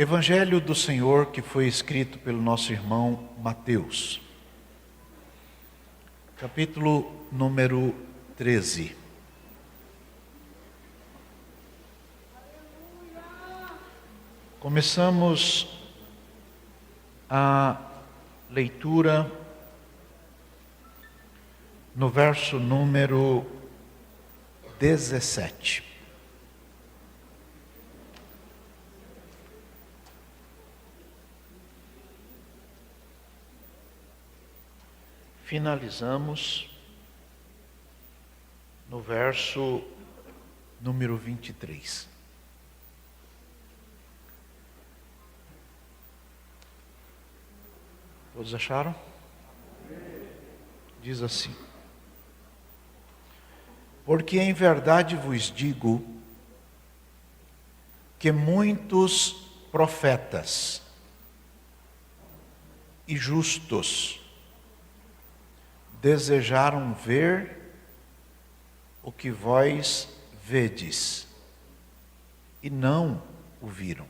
Evangelho do Senhor que foi escrito pelo nosso irmão Mateus, capítulo número 13. Começamos a leitura no verso número 17. Finalizamos no verso número 23. Todos acharam? Diz assim: porque em verdade vos digo que muitos profetas e justos desejaram ver o que vós vedes, e não o viram,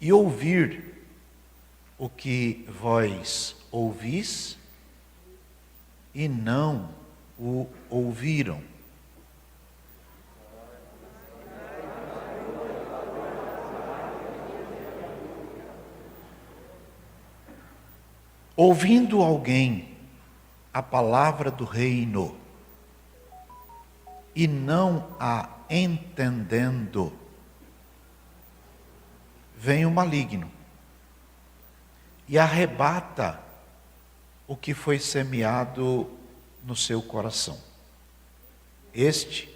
e ouvir o que vós ouvis, e não o ouviram. Ouvindo alguém a palavra do reino e não a entendendo, vem o maligno e arrebata o que foi semeado no seu coração. Este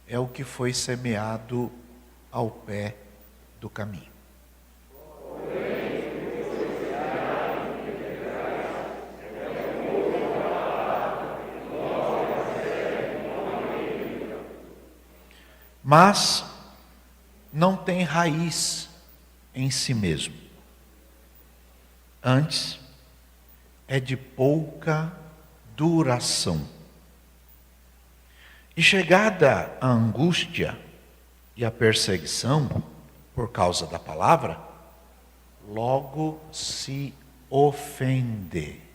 é o que foi semeado ao pé do caminho. Mas não tem raiz em si mesmo. Antes, é de pouca duração. E chegada a angústia e a perseguição por causa da palavra, logo se ofende.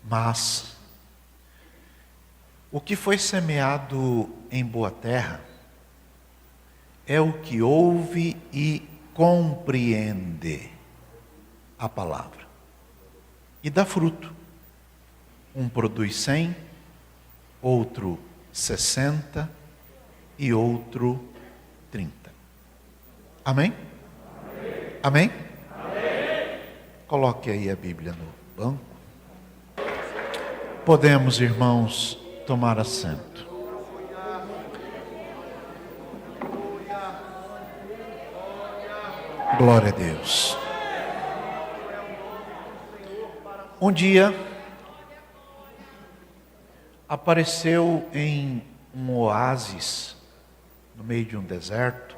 Mas o que foi semeado em boa terra é o que ouve e compreende a palavra e dá fruto. Um produz 100, outro 60 e outro 30. Amém? Amém? Amém? Coloque aí a Bíblia no banco. Podemos, irmãos, tomar assento. Glória a Deus. Um dia, apareceu em um oásis, no meio de um deserto,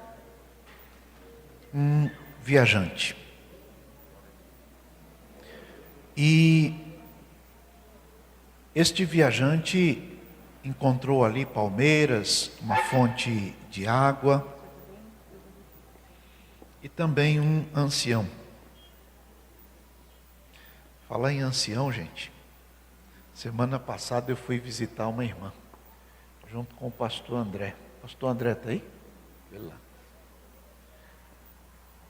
um viajante. E este viajante encontrou ali palmeiras, uma fonte de água e também um ancião. Falar em ancião, gente, semana passada eu fui visitar uma irmã, junto com o pastor André. Pastor André está aí? Vê lá.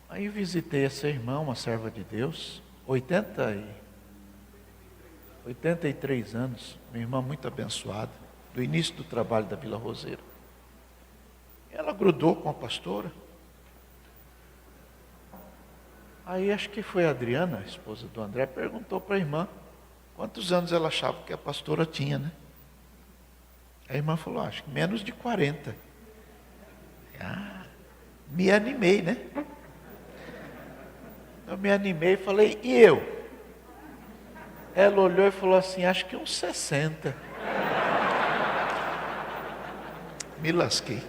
Aí visitei essa irmã, uma serva de Deus, 83 anos, uma irmã muito abençoada, do início do trabalho da Vila Roseira. Ela grudou com a pastora. Aí acho que foi a Adriana, a esposa do André, perguntou para a irmã quantos anos ela achava que a pastora tinha, né? A irmã falou, acho que menos de 40. Me animei, né? Eu me animei e falei, e eu? Ela olhou e falou assim, acho que uns 60. Me lasquei.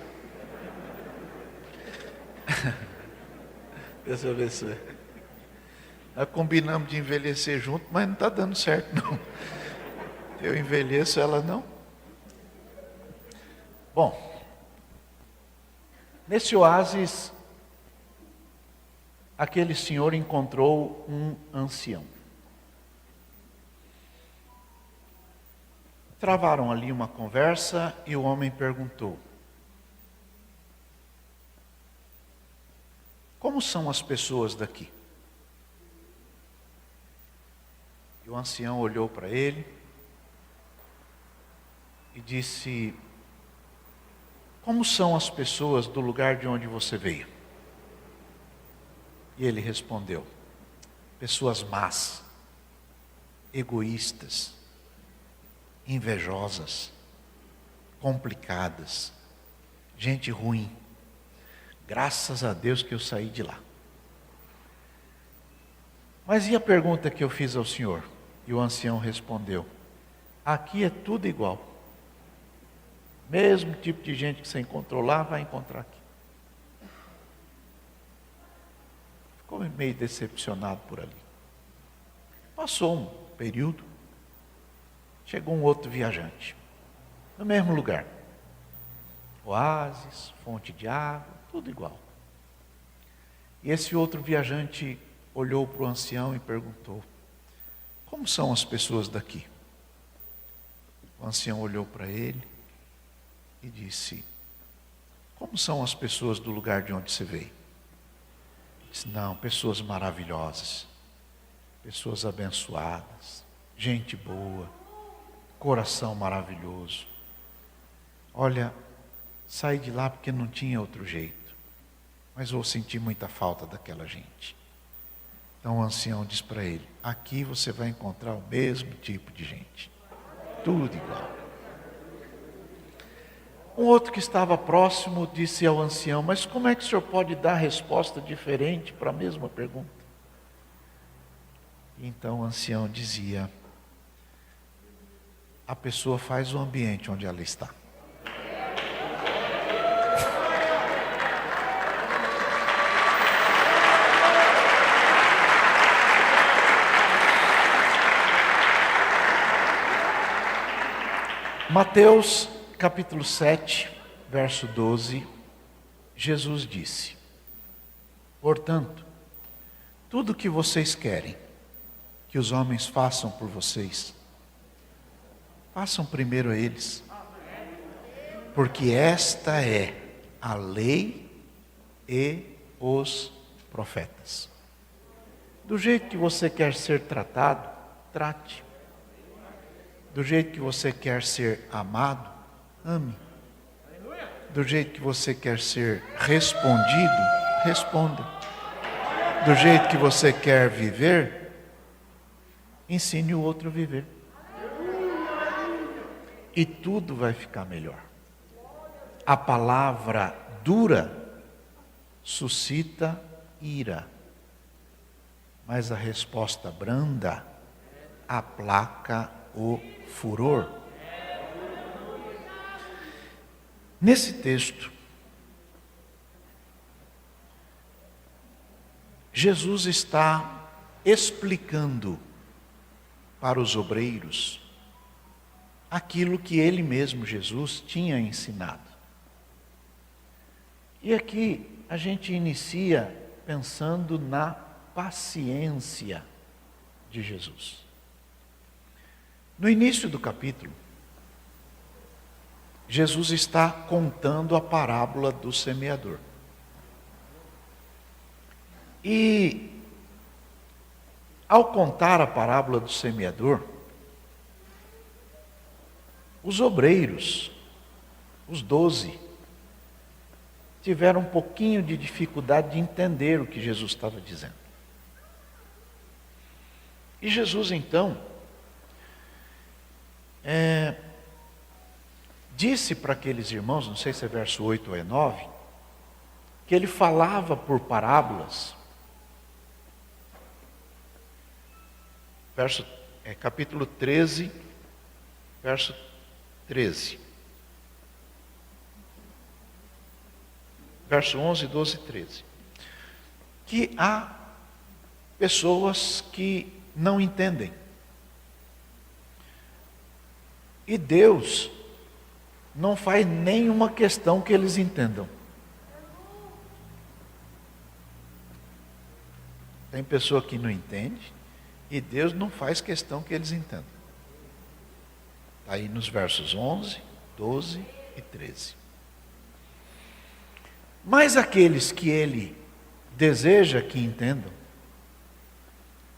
Deus abençoe. Nós combinamos de envelhecer junto, mas não está dando certo não. Eu envelheço, ela não. Bom, nesse oásis, aquele senhor encontrou um ancião. Travaram ali uma conversa e o homem perguntou: como são as pessoas daqui? E o ancião olhou para ele e disse: como são as pessoas do lugar de onde você veio? E ele respondeu: pessoas más, egoístas, invejosas, complicadas, gente ruim. Graças a Deus que eu saí de lá. Mas e a pergunta que eu fiz ao senhor? E o ancião respondeu: aqui é tudo igual. Mesmo tipo de gente que você encontrou lá, vai encontrar aqui. Ficou meio decepcionado por ali. Passou um período, chegou um outro viajante, no mesmo lugar. Oásis, fonte de água, tudo igual. E esse outro viajante olhou para o ancião e perguntou: como são as pessoas daqui? O ancião olhou para ele e disse: como são as pessoas do lugar de onde você veio? Disse: não, pessoas maravilhosas, pessoas abençoadas, gente boa, coração maravilhoso. Olha, saí de lá porque não tinha outro jeito, mas vou sentir muita falta daquela gente. Então o ancião diz para ele: aqui você vai encontrar o mesmo tipo de gente, tudo igual. Um outro que estava próximo disse ao ancião: mas como é que o senhor pode dar resposta diferente para a mesma pergunta? Então o ancião dizia: a pessoa faz o ambiente onde ela está. Mateus capítulo 7, verso 12, Jesus disse: portanto, tudo o que vocês querem que os homens façam por vocês, façam primeiro a eles, porque esta é a lei e os profetas. Do jeito que você quer ser tratado, trate. Do jeito que você quer ser amado, ame. Do jeito que você quer ser respondido, responda. Do jeito que você quer viver, ensine o outro a viver. E tudo vai ficar melhor. A palavra dura suscita ira, mas a resposta branda aplaca o furor. Nesse texto, Jesus está explicando para os obreiros aquilo que ele mesmo, Jesus, tinha ensinado. E aqui a gente inicia pensando na paciência de Jesus. No início do capítulo, Jesus está contando a parábola do semeador. E ao contar a parábola do semeador, os obreiros, os 12, tiveram um pouquinho de dificuldade de entender o que Jesus estava dizendo. E Jesus então disse para aqueles irmãos, não sei se é verso 8 ou é 9, que ele falava por parábolas. Capítulo 13, verso 13. Verso 11, 12 e 13. que há pessoas que não entendem. E Deus não faz nenhuma questão que eles entendam. Tem pessoa que não entende e Deus não faz questão que eles entendam. Está aí nos versos 11, 12 e 13. Mas aqueles que Ele deseja que entendam,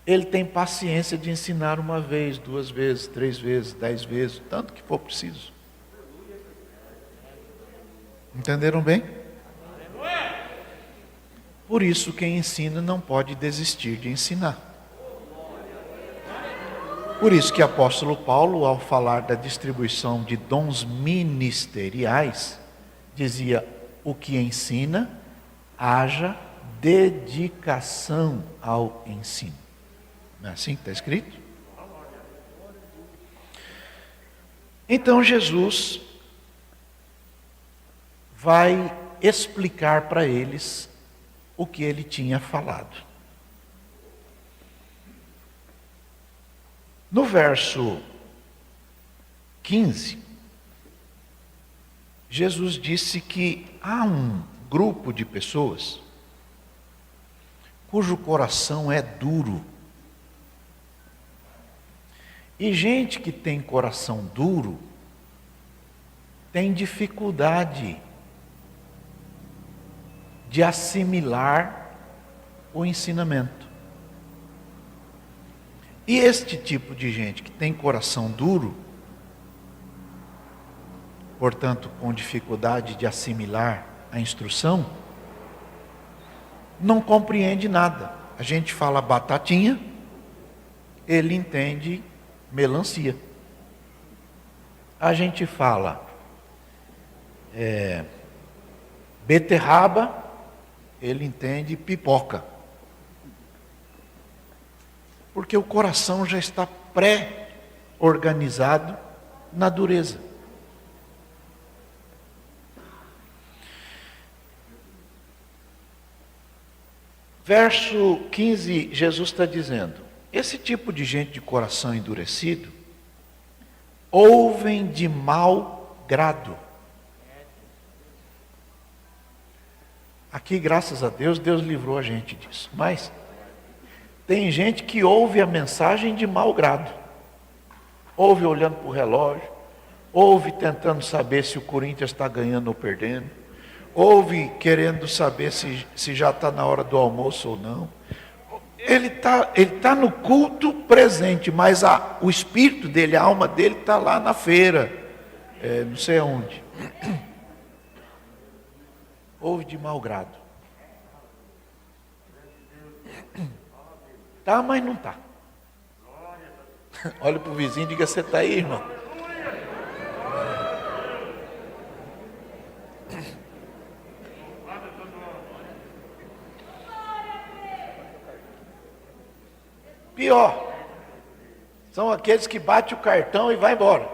Ele tem paciência de ensinar uma vez, 2 vezes, 3 vezes, 10 vezes, tanto que for preciso. Entenderam bem? Por isso, quem ensina não pode desistir de ensinar. Por isso que o apóstolo Paulo, ao falar da distribuição de dons ministeriais, dizia: o que ensina, haja dedicação ao ensino. Não é assim que está escrito? Então Jesus vai explicar para eles o que ele tinha falado. No verso 15, Jesus disse que há um grupo de pessoas cujo coração é duro. E gente que tem coração duro tem dificuldade de assimilar o ensinamento. E este tipo de gente que tem coração duro, portanto com dificuldade de assimilar a instrução, não compreende nada. A gente fala batatinha, ele entende melancia. A gente fala beterraba, ele entende pipoca. Porque o coração já está pré-organizado na dureza. Verso 15, Jesus está dizendo: esse tipo de gente de coração endurecido ouvem de mau grado. Aqui, graças a Deus, Deus livrou a gente disso. Mas tem gente que ouve a mensagem de mau grado. Ouve olhando para o relógio, ouve tentando saber se o Corinthians está ganhando ou perdendo, ouve querendo saber se já está na hora do almoço ou não. Ele tá no culto presente, mas o espírito dele, a alma dele está lá na feira, não sei aonde. Ouve de mau grado. Tá, mas não tá. Olha para o vizinho e diga: você está aí, irmão? Pior, são aqueles que batem o cartão e vai embora,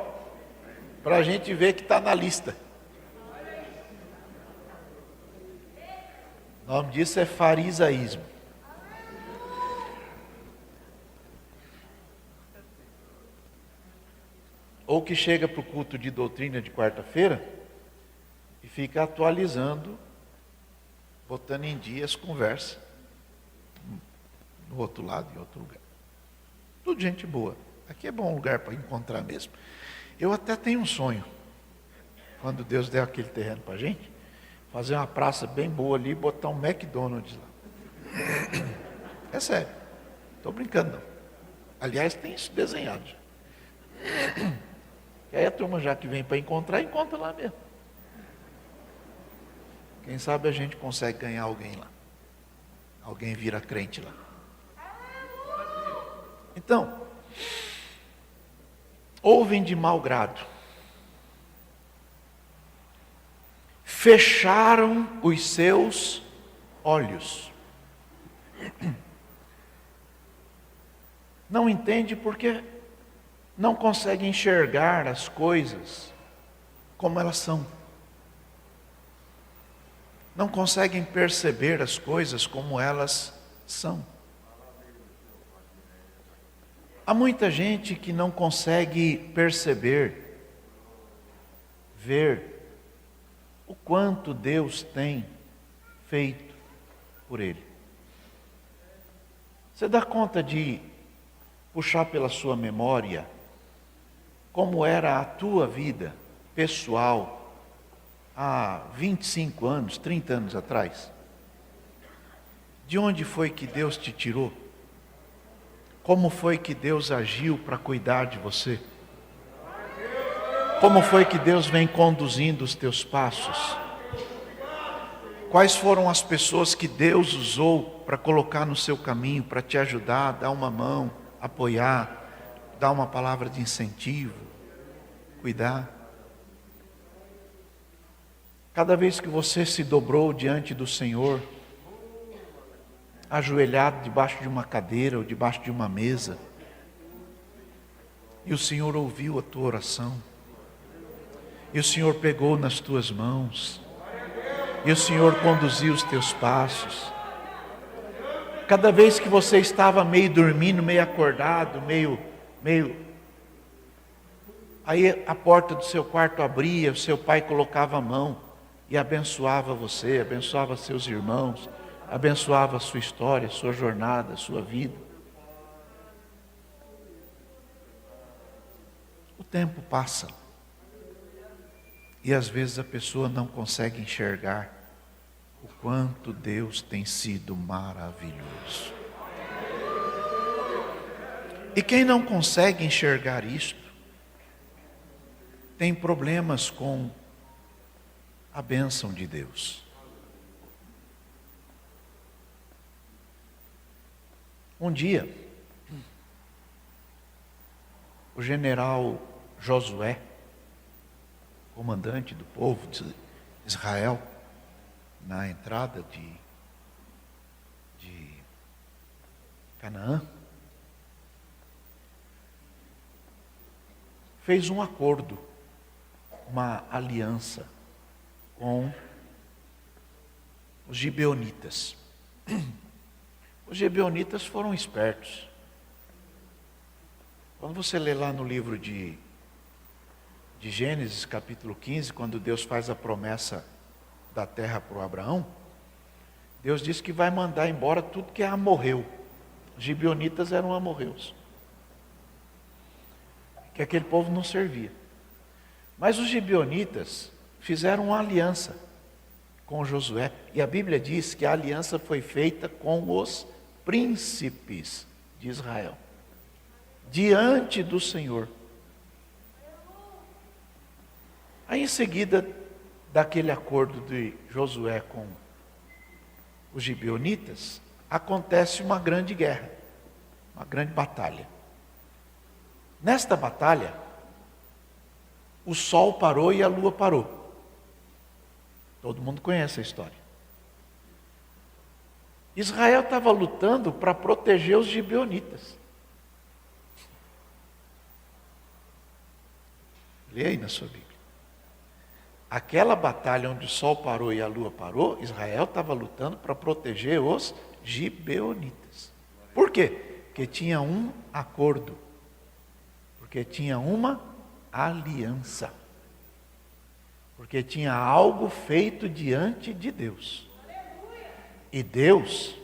para a gente ver que está na lista. O nome disso é farisaísmo. Ou que chega para o culto de doutrina de quarta-feira e fica atualizando, botando em dia as conversas no outro lado, em outro lugar. Tudo gente boa. Aqui é bom lugar para encontrar mesmo. Eu até tenho um sonho, quando Deus der aquele terreno para a gente, fazer uma praça bem boa ali e botar um McDonald's lá. É sério, estou brincando não. Aliás, tem isso desenhado já. E aí a turma, já que vem para encontrar, encontra lá mesmo. Quem sabe a gente consegue ganhar alguém lá. Alguém vira crente lá. Então, ouvem de mau grado. Fecharam os seus olhos. Não entende porque não consegue enxergar as coisas como elas são. não conseguem perceber as coisas como elas são. Há muita gente que não consegue perceber, ver o quanto Deus tem feito por ele. Você dá conta de puxar pela sua memória como era a tua vida pessoal há 25 anos, 30 anos atrás? De onde foi que Deus te tirou? Como foi que Deus agiu para cuidar de você? Como foi que Deus vem conduzindo os teus passos? Quais foram as pessoas que Deus usou para colocar no seu caminho, para te ajudar, dar uma mão, apoiar, dar uma palavra de incentivo, cuidar? Cada vez que você se dobrou diante do Senhor, ajoelhado debaixo de uma cadeira ou debaixo de uma mesa, e o Senhor ouviu a tua oração, e o Senhor pegou nas tuas mãos, e o Senhor conduziu os teus passos. Cada vez que você estava meio dormindo, meio acordado, meio... Aí a porta do seu quarto abria, o seu pai colocava a mão e abençoava você, abençoava seus irmãos, abençoava a sua história, a sua jornada, a sua vida. O tempo passa. E às vezes a pessoa não consegue enxergar o quanto Deus tem sido maravilhoso. E quem não consegue enxergar isto, tem problemas com a bênção de Deus. Um dia, o general Josué, comandante do povo de Israel, na entrada de Canaã, fez um acordo, uma aliança com os gibeonitas. Os gibeonitas foram espertos. Quando você lê lá no livro de Gênesis, capítulo 15, quando Deus faz a promessa da terra para o Abraão, Deus diz que vai mandar embora tudo que é amorreu. Os gibeonitas eram amorreus, que aquele povo não servia. Mas os gibeonitas fizeram uma aliança com Josué, e a Bíblia diz que a aliança foi feita com os príncipes de Israel, diante do Senhor. Aí em seguida daquele acordo de Josué com os gibeonitas, acontece uma grande guerra, uma grande batalha. Nesta batalha, o sol parou e a lua parou. Todo mundo conhece a história. Israel estava lutando para proteger os gibeonitas. Leia aí na sua Bíblia. Aquela batalha onde o sol parou e a lua parou, Israel estava lutando para proteger os gibeonitas. Por quê? Porque tinha um acordo. Porque tinha uma aliança. Porque tinha algo feito diante de Deus. E Deus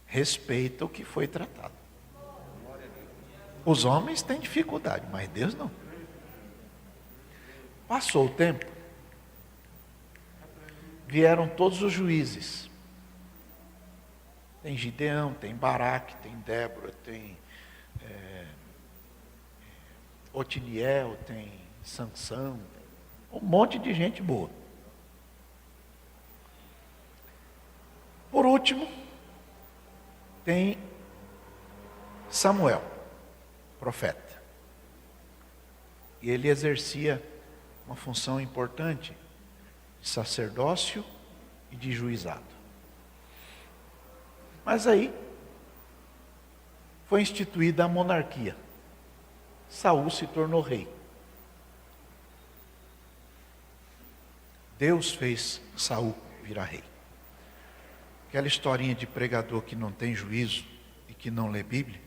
respeita o que foi tratado. Os homens têm dificuldade, mas Deus não. Passou o tempo, vieram todos os juízes. Tem Gideão, tem Baraque, tem Débora, tem Otiniel, tem Sansão, um monte de gente boa. Por último, tem Samuel, profeta. E ele exercia uma função importante de sacerdócio e de juizado. Mas aí foi instituída a monarquia. Saul se tornou rei. Deus fez Saul virar rei. Aquela historinha de pregador que não tem juízo e que não lê Bíblia,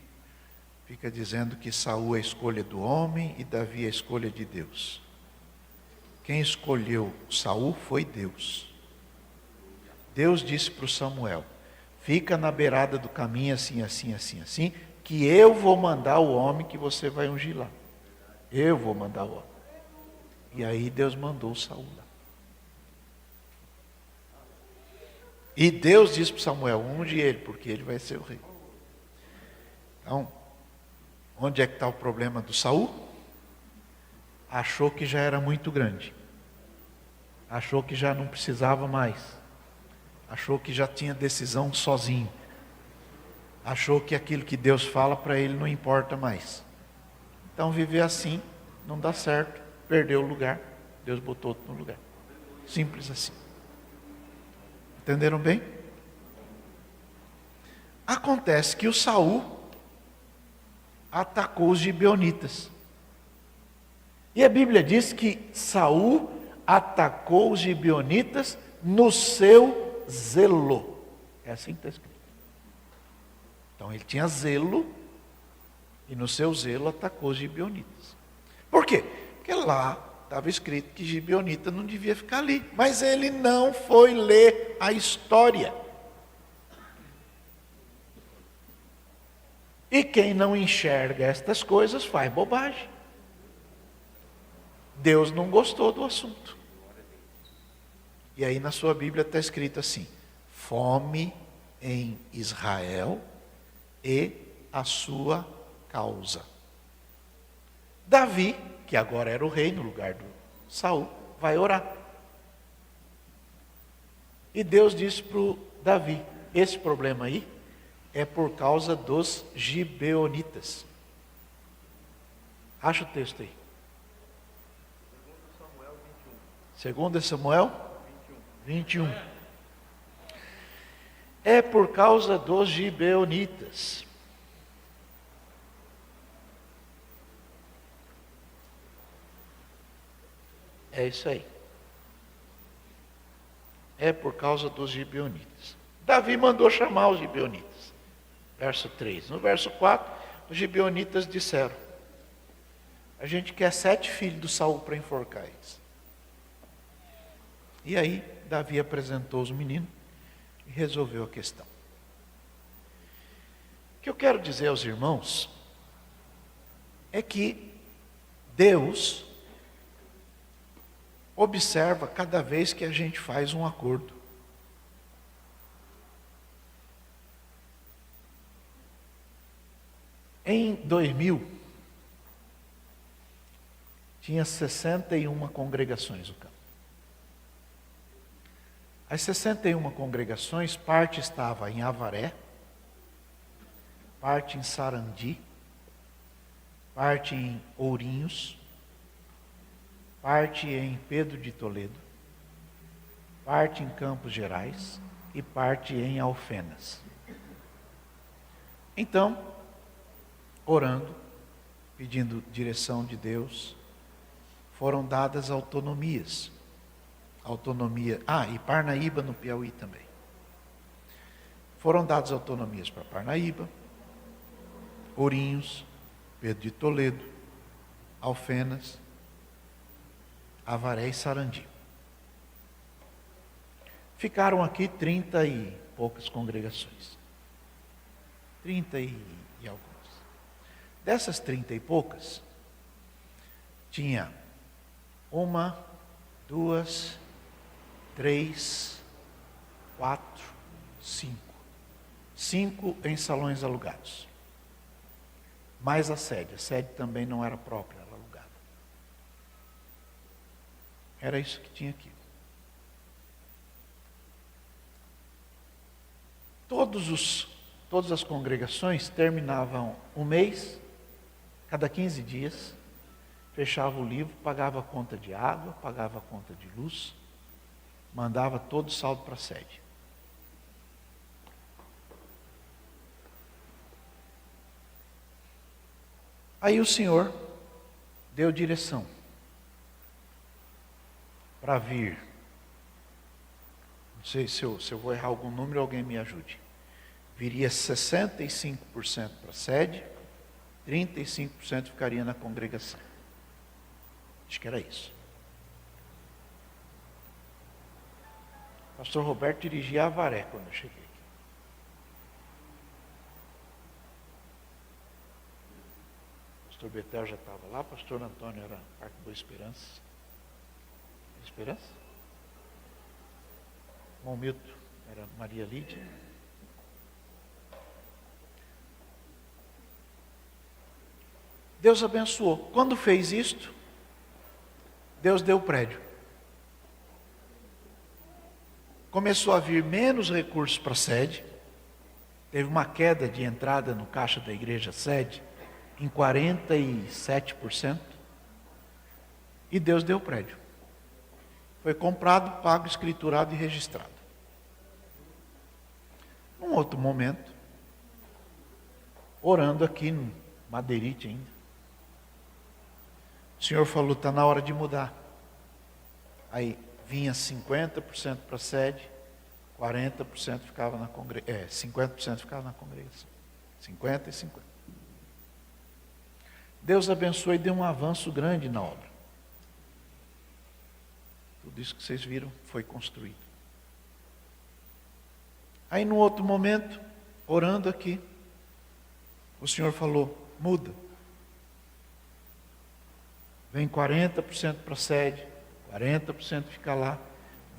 fica dizendo que Saul é a escolha do homem e Davi é a escolha de Deus. Quem escolheu Saul foi Deus. Deus disse para o Samuel: fica na beirada do caminho assim, assim, assim, assim, que eu vou mandar o homem que você vai ungir lá. Eu vou mandar o homem. E aí Deus mandou Saul lá. E Deus disse para Samuel: unge ele, porque ele vai ser o rei. Então, onde é que está o problema do Saul? Achou que já era muito grande. Achou que já não precisava mais. Achou que já tinha decisão sozinho. Achou que aquilo que Deus fala para ele não importa mais. Então viver assim não dá certo. Perdeu o lugar. Deus botou outro no lugar. Simples assim. Entenderam bem? Acontece que o Saul atacou os gibeonitas. E a Bíblia diz que Saul atacou os gibeonitas no seu zelo. É assim que está escrito. Então ele tinha zelo e no seu zelo atacou os gibeonitas. Por quê? Porque lá estava escrito que gibeonita não devia ficar ali. Mas ele não foi ler a história. E quem não enxerga estas coisas faz bobagem. Deus não gostou do assunto. E aí na sua Bíblia está escrito assim: fome em Israel e a sua causa. Davi, que agora era o rei no lugar do Saul, vai orar. E Deus disse para o Davi: esse problema aí é por causa dos gibeonitas. Acha o texto aí. 2 Samuel 21. É por causa dos gibeonitas. É isso aí. É por causa dos gibeonitas. Davi mandou chamar os gibeonitas. Verso 3. No verso 4, os gibeonitas disseram: a gente quer 7 filhos do Saul para enforcar eles. E aí, Davi apresentou os meninos e resolveu a questão. O que eu quero dizer aos irmãos é que Deus observa cada vez que a gente faz um acordo. Em 2000, tinha 61 congregações no campo. As 61 congregações, parte estava em Avaré, parte em Sarandi, parte em Ourinhos, parte em Pedro de Toledo, parte em Campos Gerais e parte em Alfenas. Então, orando, pedindo direção de Deus, foram dadas autonomias. E Parnaíba no Piauí também. Foram dadas autonomias para Parnaíba, Ourinhos, Pedro de Toledo, Alfenas, Avaré e Sarandi. Ficaram aqui 30 e poucas congregações. 30 e algumas. Dessas 30 e poucas, tinha 1, 2, 3, 4, 5. 5 em salões alugados. Mais a sede. A sede também não era própria, era alugada. Era isso que tinha aqui. Todas as congregações terminavam um mês, cada 15 dias, fechava o livro, pagava a conta de água, pagava a conta de luz, mandava todo o saldo para a sede. Aí o Senhor deu direção para vir Não sei se eu vou errar algum número, alguém me ajude. Viria 65% para a sede, 35% ficaria na congregação. Acho que era isso. O pastor Roberto dirigia a Avaré quando eu cheguei aqui. O pastor Betel já estava lá, o pastor Antônio era Parque Boa Esperança. Esperança? Irmão Milton era Maria Lídia. Deus abençoou. Quando fez isto, Deus deu o prédio. Começou a vir menos recursos para a sede. Teve uma queda de entrada no caixa da igreja sede em 47%. E Deus deu o prédio. Foi comprado, pago, escriturado e registrado. Num outro momento, orando aqui no Madeirite ainda, o Senhor falou, está na hora de mudar. Aí vinha 50% para a sede, 40% ficava na congregação, 50% ficava na congregação. 50 e 50. Deus abençoou e deu um avanço grande na obra. Tudo isso que vocês viram foi construído. Aí no outro momento, orando aqui, o Senhor falou, muda. Vem 40% para a sede, 40% fica lá,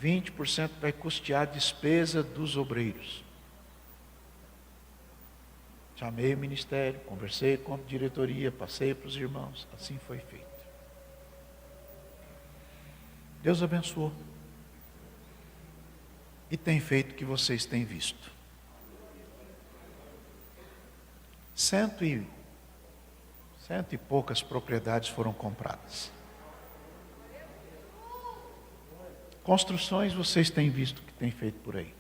20% vai custear a despesa dos obreiros. Chamei o ministério, conversei com a diretoria, passei para os irmãos, assim foi feito. Deus abençoou. E tem feito o que vocês têm visto. Cento e poucas propriedades foram compradas. Construções vocês têm visto que tem feito por aí.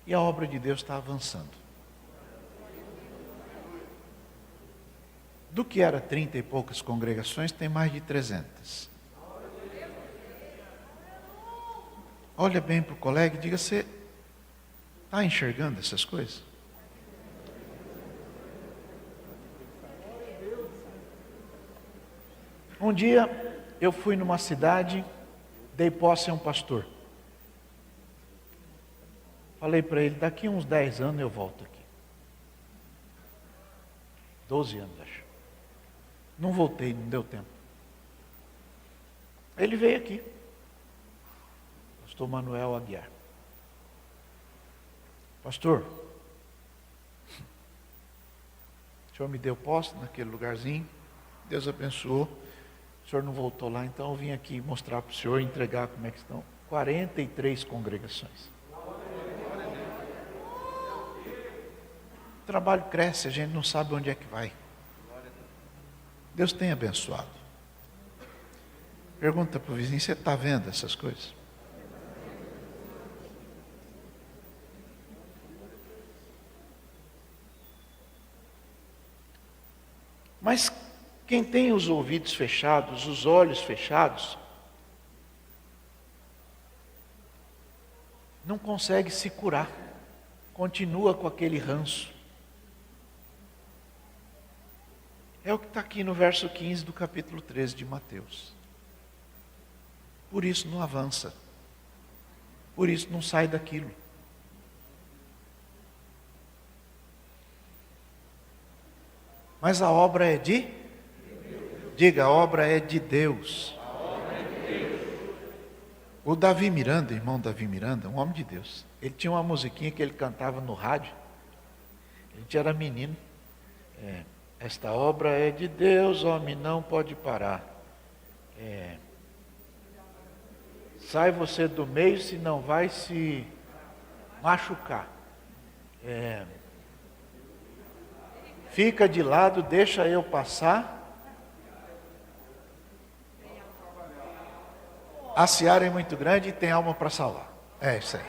E a obra de Deus está avançando. Do que era 30 e poucas congregações, tem mais de 300. Olha bem para o colega e diga, você está enxergando essas coisas? Um dia eu fui numa cidade, dei posse a um pastor. Falei para ele, daqui uns 10 anos eu volto aqui. 12 anos, acho. Não voltei, não deu tempo. Ele veio aqui. Pastor Manuel Aguiar. Pastor, o senhor me deu posse naquele lugarzinho, Deus abençoou, o senhor não voltou lá, então eu vim aqui mostrar para o senhor, entregar como é que estão. 43 congregações. O trabalho cresce, a gente não sabe onde é que vai. Deus tem abençoado. Pergunta para o vizinho, você está vendo essas coisas? Mas quem tem os ouvidos fechados, os olhos fechados, não consegue se curar, continua com aquele ranço. É o que está aqui no verso 15 do capítulo 13 de Mateus. Por isso não avança, por isso não sai daquilo. Mas a obra é de? Diga, a obra é de Deus. O Davi Miranda, irmão Davi Miranda, um homem de Deus. Ele tinha uma musiquinha que ele cantava no rádio. A gente era menino. Esta obra é de Deus, homem não pode parar. Sai você do meio, senão vai se machucar. Fica de lado, deixa eu passar. A seara é muito grande e tem alma para salvar. É isso aí.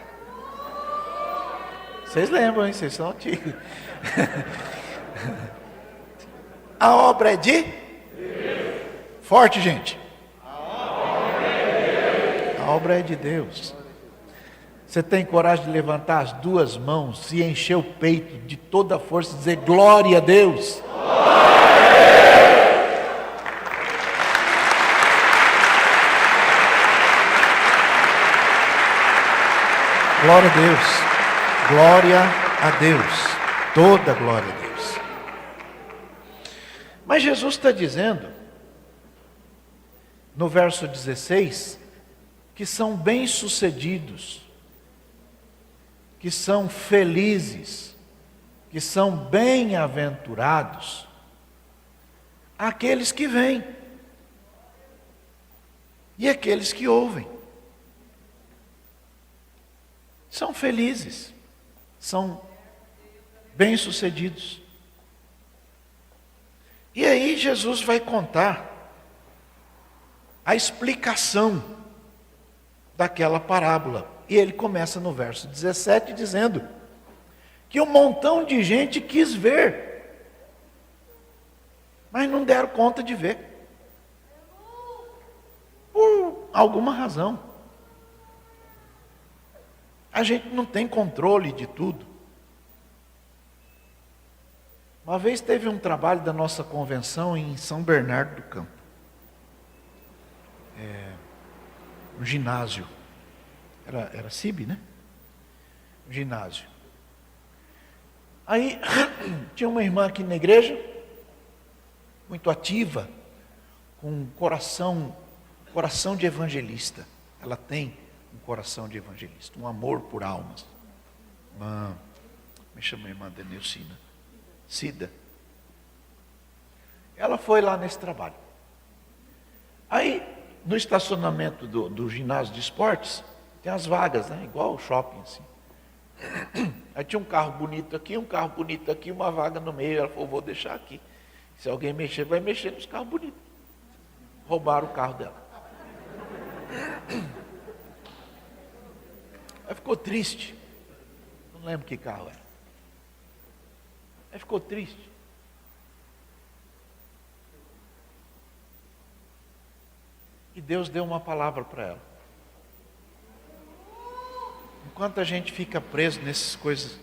Vocês lembram, hein? Vocês são antigos. A obra é de? Deus. Forte, gente. A obra é de Deus. Você tem coragem de levantar as duas mãos e encher o peito de toda a força e dizer glória a Deus? Glória a Deus, glória a Deus, toda glória a Deus. Mas Jesus está dizendo, no verso 16, que são bem-sucedidos, que são felizes, que são bem-aventurados, aqueles que vêm e aqueles que ouvem. São felizes, são bem-sucedidos. E aí Jesus vai contar a explicação daquela parábola. E ele começa no verso 17 dizendo que um montão de gente quis ver, mas não deram conta de ver. Por alguma razão. A gente não tem controle de tudo. Uma vez teve um trabalho da nossa convenção em São Bernardo do Campo. Um ginásio. Era CIB, né? Um ginásio. Aí tinha uma irmã aqui na igreja, muito ativa, com um coração de evangelista. Ela tem um coração de evangelista, um amor por almas. Me chama a irmã Denilcina, Cida. Ela foi lá nesse trabalho. Aí, no estacionamento do ginásio de esportes, tem as vagas, né? Igual o shopping, assim. Aí tinha um carro bonito aqui, uma vaga no meio. Ela falou, vou deixar aqui. Se alguém mexer, vai mexer nos carros bonitos. Roubaram o carro dela. Aí ficou triste. Não lembro que carro era. Aí ficou triste. E Deus deu uma palavra para ela. Enquanto a gente fica preso nessas coisas,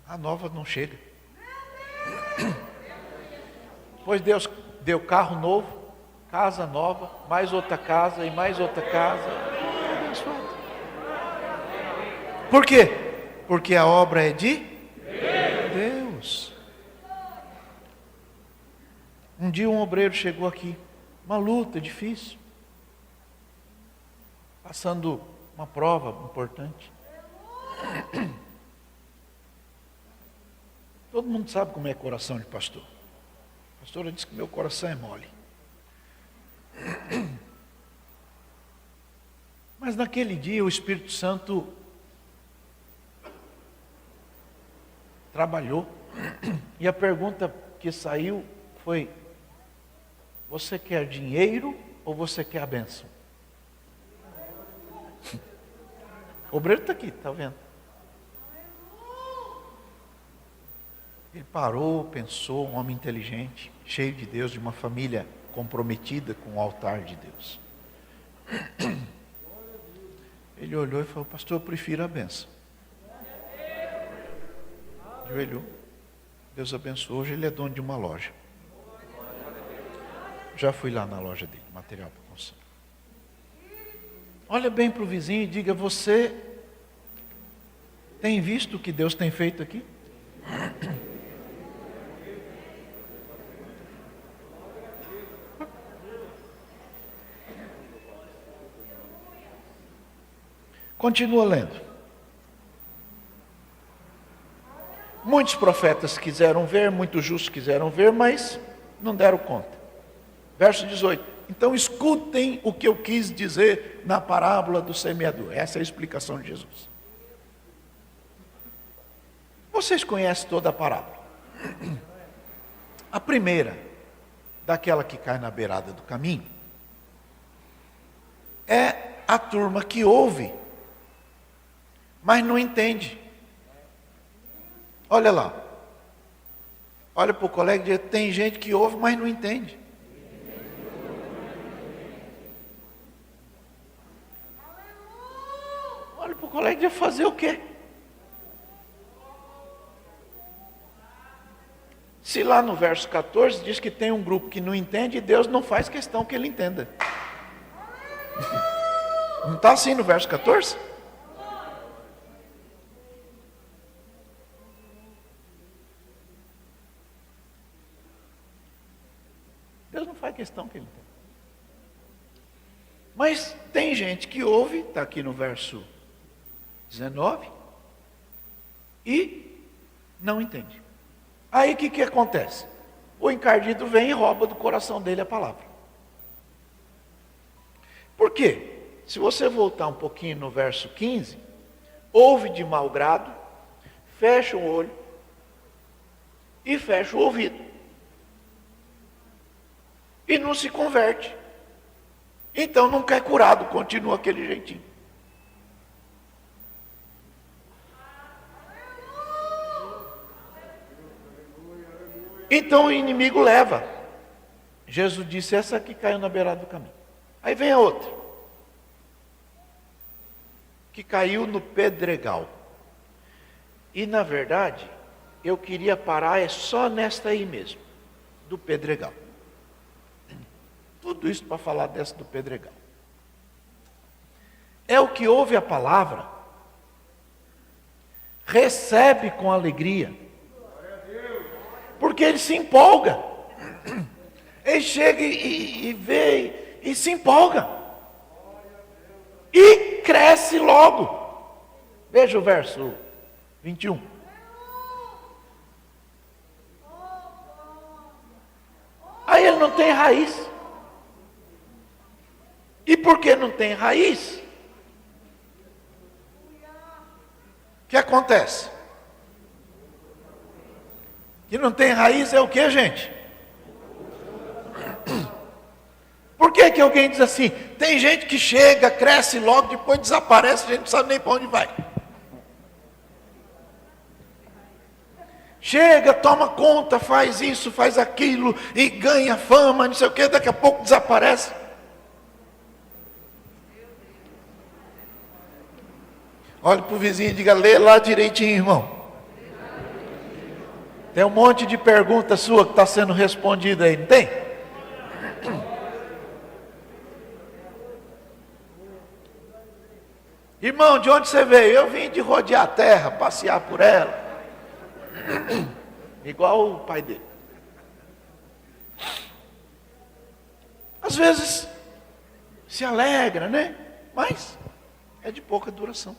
a nova não chega. Pois Deus deu carro novo, casa nova, mais outra casa e mais outra casa. Por quê? Porque a obra é de Deus. Um dia um obreiro chegou aqui, uma luta difícil, passando uma prova importante. Todo mundo sabe como é coração de pastor. A pastora disse que meu coração é mole. Mas naquele dia o Espírito Santo trabalhou. E a pergunta que saiu foi: você quer dinheiro ou você quer a bênção? O obreiro está aqui, está vendo? Ele parou, pensou, um homem inteligente, cheio de Deus, de uma família comprometida com o altar de Deus. Ele olhou e falou: pastor, eu prefiro a bênção. Ajoelhou. Deus abençoou. Hoje ele é dono de uma loja. Já fui lá na loja dele, material para construção. Olha bem para o vizinho e diga: você tem visto o que Deus tem feito aqui? Continua lendo. Muitos profetas quiseram ver, muitos justos quiseram ver, mas não deram conta. Verso 18. Então escutem o que eu quis dizer na parábola do semeador. Essa é a explicação de Jesus. Vocês conhecem toda a parábola. A primeira, daquela que cai na beirada do caminho, é a turma que ouve, mas não entende. Olha lá. Olha para o colega e diz: tem gente que ouve, mas não entende. colega ia fazer o quê? Se lá no verso 14 diz que tem um grupo que não entende, Deus não faz questão que ele entenda. Não está assim no verso 14? Deus não faz questão que ele entenda. Mas tem gente que ouve, está aqui no verso 19, e não entende. Aí o que acontece? O encardido vem e rouba do coração dele a palavra. Por quê? Se você voltar um pouquinho no verso 15, ouve de mau grado, fecha o olho e fecha o ouvido. E não se converte. Então nunca é curado, continua aquele jeitinho. Então o inimigo leva. Jesus disse, essa aqui caiu na beirada do caminho. Aí vem a outra, que caiu no pedregal. E na verdade, eu queria parar só nesta aí mesmo, do pedregal. Tudo isso para falar dessa do pedregal. É o que ouve a palavra, recebe com alegria, porque ele se empolga. Ele chega e vê e se empolga. E cresce logo. Veja o verso 21. Aí ele não tem raiz. E porque não tem raiz, o que acontece? Que não tem raiz é o que, gente? Por que alguém diz assim? Tem gente que chega, cresce logo, depois desaparece, a gente não sabe nem para onde vai. Chega, toma conta, faz isso, faz aquilo, e ganha fama, não sei o que, daqui a pouco desaparece. Olha para o vizinho e diga, lê lá direitinho, irmão. Tem um monte de pergunta sua que está sendo respondida aí, não tem? Irmão, de onde você veio? Eu vim de rodear a terra, passear por ela. Igual o pai dele. Às vezes se alegra, né? Mas é de pouca duração.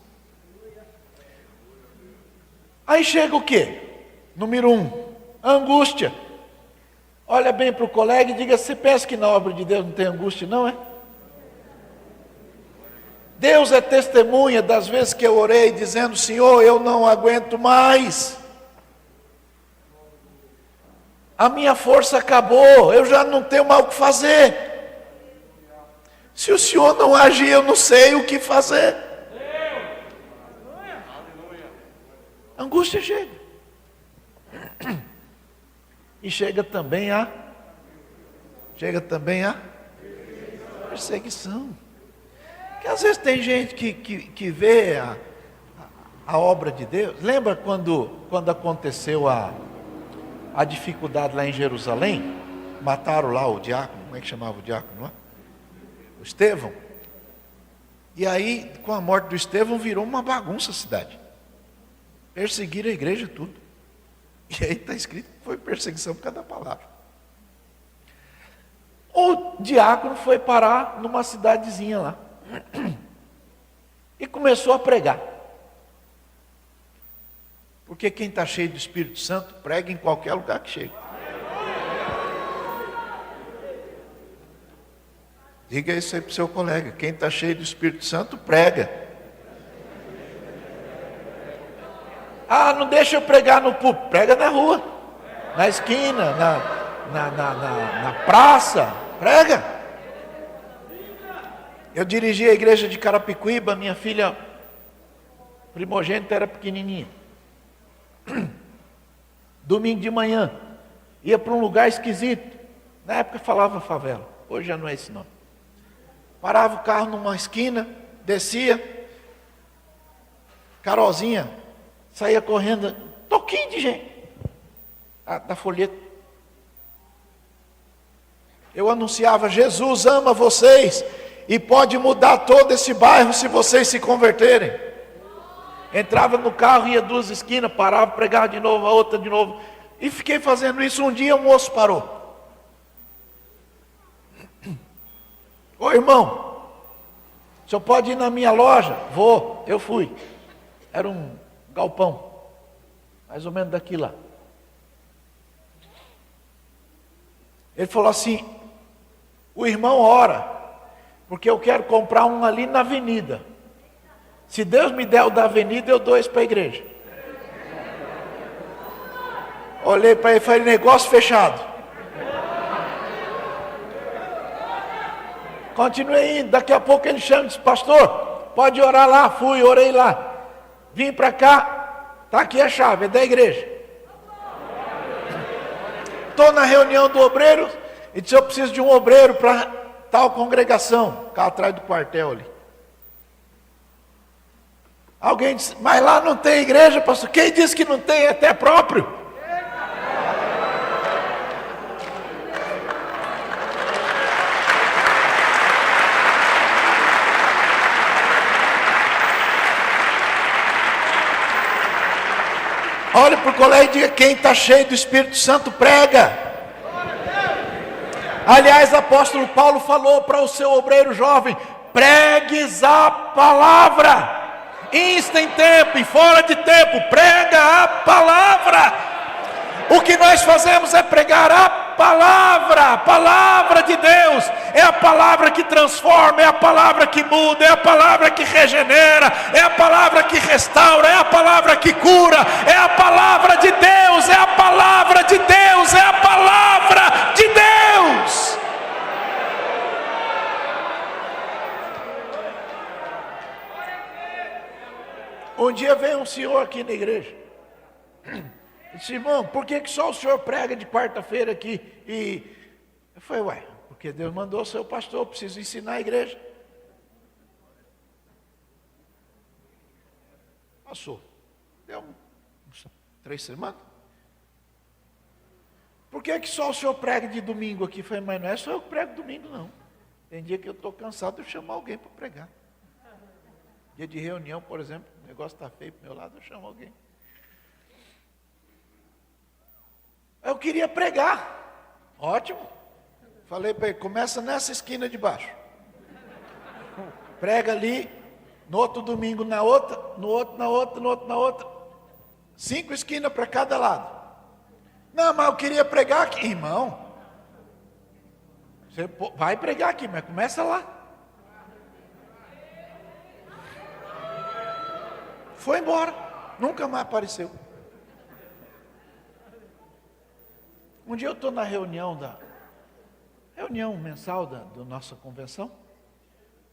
Aí chega o quê? Número 1, angústia. Olha bem para o colega e diga, você pensa que na obra de Deus não tem angústia, não é? Deus é testemunha das vezes que eu orei dizendo, Senhor, eu não aguento mais. A minha força acabou, eu já não tenho mais o que fazer. Se o Senhor não agir, eu não sei o que fazer. Angústia chega. E chega também a perseguição. Porque às vezes tem gente que vê a obra de Deus. Lembra quando aconteceu a dificuldade lá em Jerusalém? Mataram lá o diácono, como é que chamava o diácono lá? O Estevão. E aí, com a morte do Estevão, virou uma bagunça a cidade. Perseguiram a igreja tudo. E aí está escrito que foi perseguição por cada palavra. O diácono foi parar numa cidadezinha lá. E começou a pregar. Porque quem está cheio do Espírito Santo, prega em qualquer lugar que chega. Diga isso aí para o seu colega. Quem está cheio do Espírito Santo, prega. Ah, não deixa eu pregar no púlpito. Prega na rua, na esquina, na praça. Prega. Eu dirigi a igreja de Carapicuíba. Minha filha primogênita era pequenininha. Domingo de manhã, ia para um lugar esquisito. Na época falava favela, hoje já não é esse nome. Parava o carro numa esquina, descia. Carolzinha saía correndo, toquinho de gente, da folheta. Eu anunciava, Jesus ama vocês e pode mudar todo esse bairro se vocês se converterem. Entrava no carro, ia 2 esquinas, parava, pregava de novo, a outra de novo. E fiquei fazendo isso. Um dia um moço parou. Ô irmão, o senhor pode ir na minha loja? Vou, eu fui. Era um galpão, mais ou menos daqui lá. Ele falou assim, o irmão ora, porque eu quero comprar um ali na avenida. Se Deus me der o da avenida, eu dou esse para a igreja. Olhei para ele e falei, negócio fechado. Continuei indo, daqui a pouco ele chama e disse, pastor, pode orar lá. Fui, orei lá. Vim para cá, está aqui a chave, é da igreja. Estou na reunião do obreiro e disse, eu preciso de um obreiro para tal congregação. Ficava atrás do quartel ali. Alguém disse, mas lá não tem igreja, pastor. Quem disse que não tem, é até próprio. Olhe para o colega e diga, quem está cheio do Espírito Santo prega. Aliás, o apóstolo Paulo falou para o seu obreiro jovem, pregues a palavra. Insta em tempo e fora de tempo, prega a palavra. O que nós fazemos é pregar a palavra de Deus. É a palavra que transforma, é a palavra que muda, é a palavra que regenera, é a palavra que restaura, é a palavra que cura, é a palavra de Deus, é a palavra de Deus, é a palavra de Deus. Um dia veio um senhor aqui na igreja. Disse, irmão, por que só o senhor prega de quarta-feira aqui? E eu falei, ué, porque Deus mandou o seu pastor, eu preciso ensinar a igreja. Passou. Deu 3 semanas. Por que só o senhor prega de domingo aqui? Eu falei, mas não é só eu que prego domingo, não. Tem dia que eu estou cansado de chamar alguém para pregar. Dia de reunião, por exemplo, o negócio está feio para o meu lado, eu chamo alguém. Eu queria pregar. Ótimo. Falei para ele, começa nessa esquina de baixo. Prega ali, no outro domingo na outra, no outro na outra, no outro na outra. 5 esquinas para cada lado. Não, mas eu queria pregar aqui. Irmão, você vai pregar aqui, mas começa lá. Foi embora, nunca mais apareceu. Um dia eu estou na reunião mensal da nossa convenção.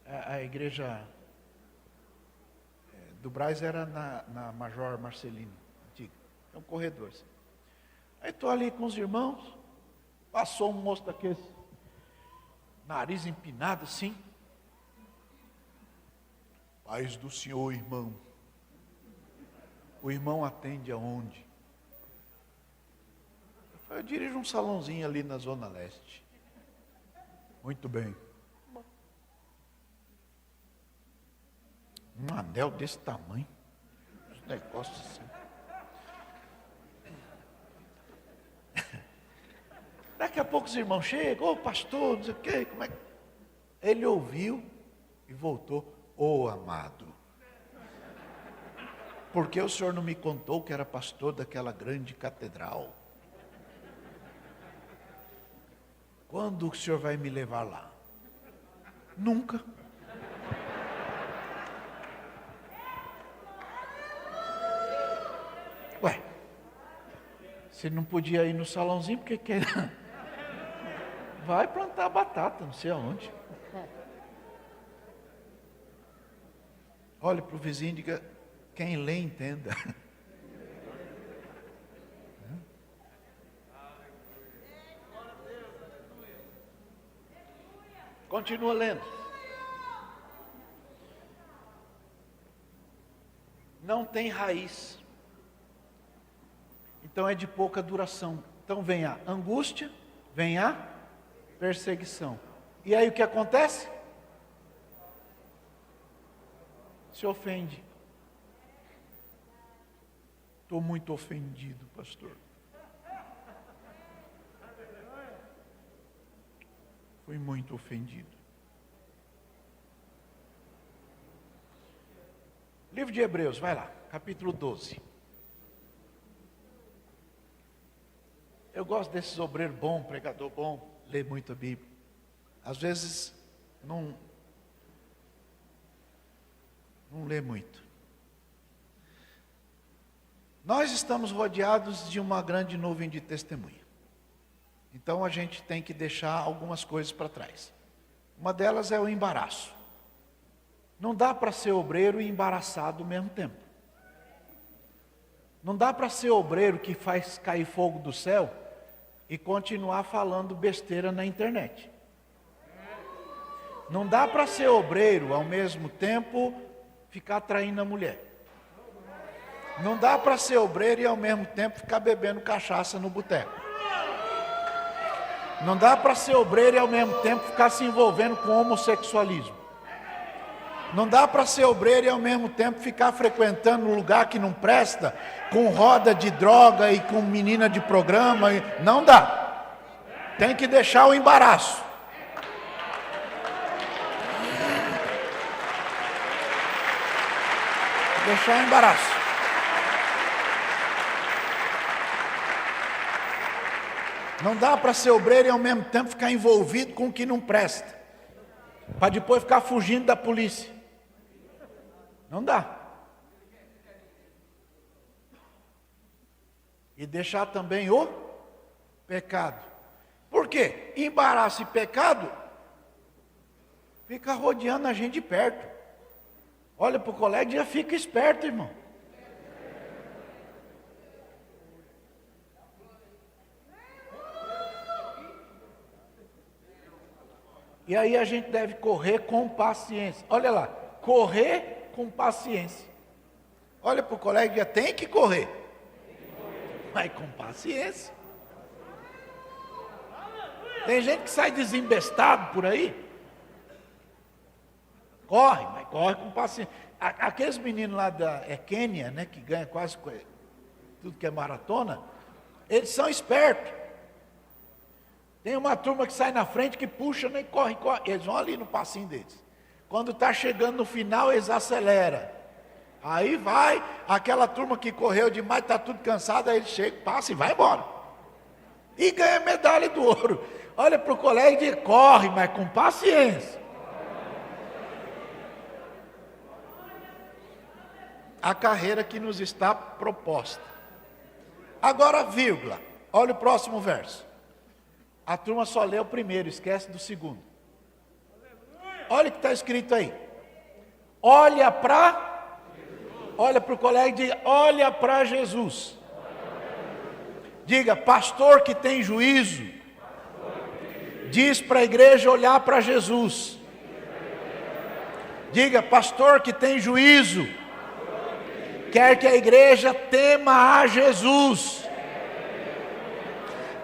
A igreja do Brás era na Major Marcelino, antiga. É um corredor assim. Aí estou ali com os irmãos, passou um moço daquele, nariz empinado assim. Paz do Senhor, irmão. O irmão atende aonde? Eu dirijo um salãozinho ali na Zona Leste. Muito bem. Um anel desse tamanho. Esse negócio assim. Daqui a pouco os irmãos chegam. Ô pastor, não sei o quê. Como é que... Ele ouviu e voltou. Ô amado. Por que o senhor não me contou que era pastor daquela grande catedral? Quando o senhor vai me levar lá? Nunca. Ué, se não podia ir no salãozinho, porque quer? Vai plantar batata, não sei aonde. Olhe para o vizinho e diga, quem lê entenda. Continua lendo. não tem raiz. Então é de pouca duração. Então vem a angústia, vem a perseguição. E aí o que acontece? Se ofende. Estou muito ofendido, pastor. Fui muito ofendido. Livro de Hebreus, vai lá, capítulo 12. Eu gosto desses obreiros bom, pregador bom, lê muito a Bíblia. Às vezes não lê muito. Nós estamos rodeados de uma grande nuvem de testemunha. Então a gente tem que deixar algumas coisas para trás. Uma delas é o embaraço. Não dá para ser obreiro e embaraçado ao mesmo tempo. Não dá para ser obreiro que faz cair fogo do céu e continuar falando besteira na internet. Não dá para ser obreiro ao mesmo tempo ficar traindo a mulher. Não dá para ser obreiro e ao mesmo tempo ficar bebendo cachaça no boteco. Não dá para ser obreiro e ao mesmo tempo ficar se envolvendo com homossexualismo. Não dá para ser obreiro e ao mesmo tempo ficar frequentando um lugar que não presta, com roda de droga e com menina de programa. Não dá. Tem que deixar o embaraço. Deixar o embaraço. Não dá para ser obreiro e ao mesmo tempo ficar envolvido com o que não presta, para depois ficar fugindo da polícia. Não dá. E deixar também o pecado. Por quê? Embaraço e pecado fica rodeando a gente de perto. Olha para o colega e já fica esperto, irmão. E aí a gente deve correr com paciência. Olha lá, correr com paciência. Olha para o colega e já tem que correr. Mas com paciência. Tem gente que sai desembestado por aí. Corre, mas corre com paciência. Aqueles meninos lá da Quênia, né, que ganham quase tudo que é maratona, eles são espertos. Tem uma turma que sai na frente, que puxa, nem corre. Eles vão ali no passinho deles. Quando está chegando no final, eles aceleram. Aí vai, aquela turma que correu demais, está tudo cansado, aí ele chega, passa e vai embora. E ganha medalha do ouro. Olha para o colega e diz, corre, mas com paciência. A carreira que nos está proposta. Agora, vírgula. Olha o próximo verso. A turma só lê o primeiro, esquece do segundo. Olha o que está escrito aí. Olha para o colega e diga, olha para Jesus. Diga, pastor que tem juízo, diz para a igreja olhar para Jesus. Diga, pastor que tem juízo, quer que a igreja tema a Jesus.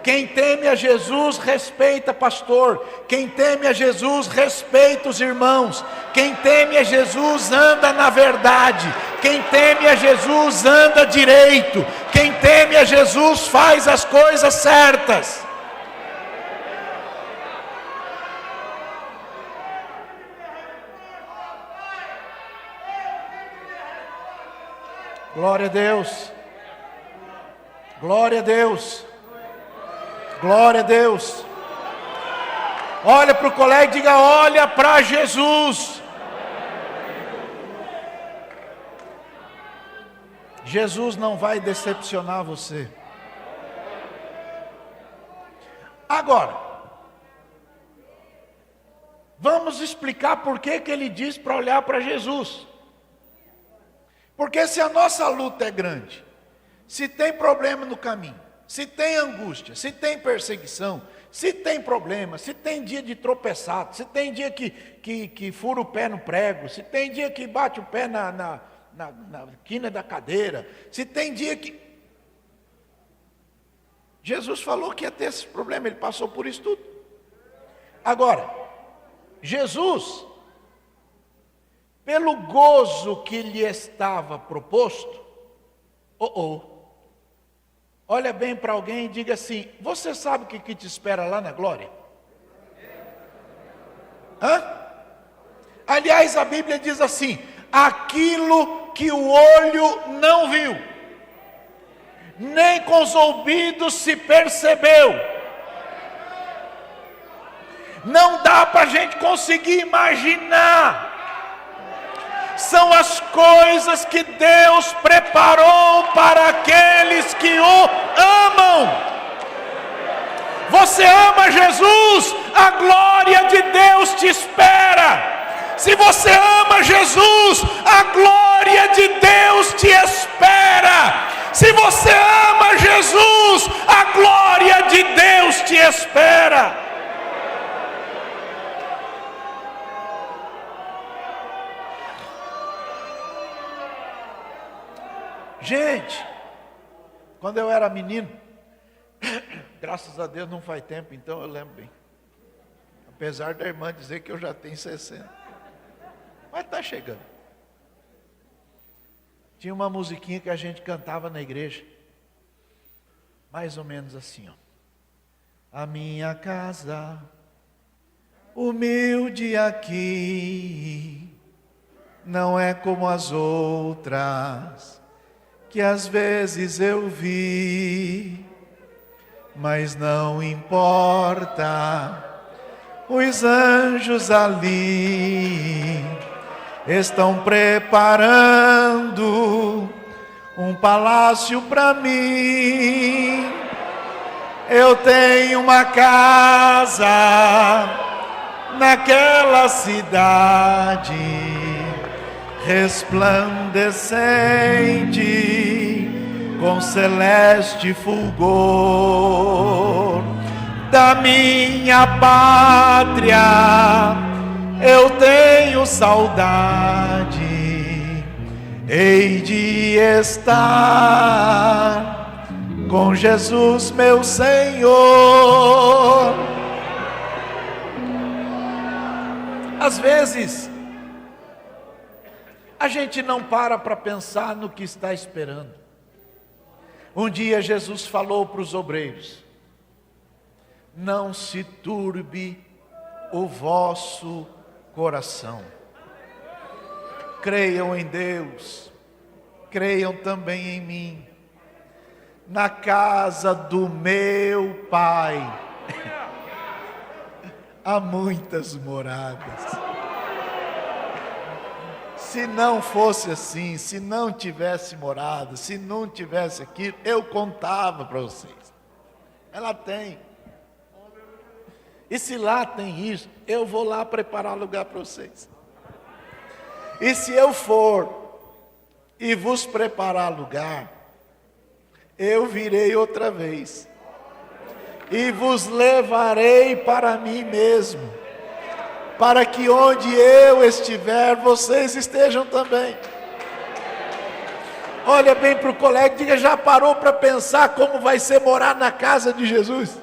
Quem teme a Jesus, respeita pastor. Quem teme a Jesus, respeita os irmãos. Quem teme a Jesus, anda na verdade. Quem teme a Jesus, anda direito. Quem teme a Jesus, faz as coisas certas. Glória a Deus. Glória a Deus. Glória a Deus. Olha para o colega e diga, olha para Jesus. Jesus não vai decepcionar você. Agora, vamos explicar por que ele diz para olhar para Jesus. Porque se a nossa luta é grande, se tem problema no caminho, se tem angústia, se tem perseguição, se tem problema, se tem dia de tropeçar, se tem dia que fura o pé no prego, se tem dia que bate o pé na quina da cadeira, se tem dia que... Jesus falou que ia ter esse problema, ele passou por isso tudo. Agora, Jesus, pelo gozo que lhe estava proposto, olha bem para alguém e diga assim: você sabe o que te espera lá na glória? Aliás, a Bíblia diz assim: aquilo que o olho não viu, nem com os ouvidos se percebeu, não dá para a gente conseguir imaginar. São as coisas que Deus preparou para aqueles que o amam. Você ama Jesus, a glória de Deus te espera. Se você ama Jesus, a glória de Deus te espera. Se você ama Jesus, a glória de Deus te espera. Gente, quando eu era menino, graças a Deus não faz tempo, então eu lembro bem. Apesar da irmã dizer que eu já tenho 60. Mas está chegando. Tinha uma musiquinha que a gente cantava na igreja. Mais ou menos assim, ó. A minha casa, humilde aqui, não é como as outras que às vezes eu vi, mas não importa, os anjos ali estão preparando um palácio para mim. Eu tenho uma casa naquela cidade resplandecente com celeste fulgor. Da minha pátria eu tenho saudade, hei de estar com Jesus meu Senhor. Às vezes a gente não para pensar no que está esperando. Um dia Jesus falou para os obreiros: não se turbe o vosso coração. Creiam em Deus, creiam também em mim. Na casa do meu Pai há muitas moradas. Se não fosse assim, se não tivesse morada, se não tivesse aquilo, eu contava para vocês. Ela tem. E se lá tem isso, eu vou lá preparar lugar para vocês. E se eu for e vos preparar lugar, eu virei outra vez e vos levarei para mim mesmo, para que onde eu estiver, vocês estejam também. Olha bem para o colega e diga: já parou para pensar como vai ser morar na casa de Jesus?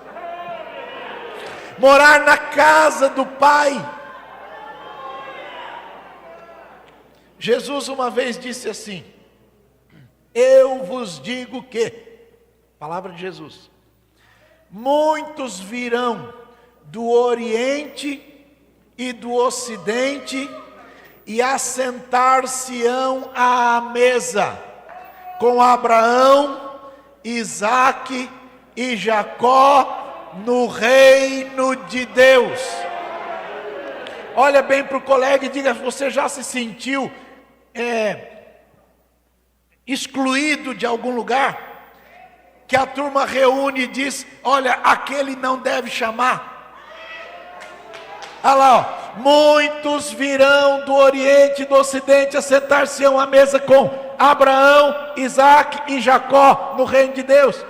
Morar na casa do Pai. Jesus uma vez disse assim: eu vos digo que, palavra de Jesus, muitos virão do Oriente e do Ocidente e assentar-se-ão à mesa com Abraão, Isaque e Jacó no reino de Deus. Olha bem para o colega e diga: você já se sentiu excluído de algum lugar? Que a turma reúne e diz: olha, aquele não deve chamar. Olha lá, ó. Muitos virão do Oriente e do Ocidente a sentar-se-ão à mesa com Abraão, Isaque e Jacó no reino de Deus.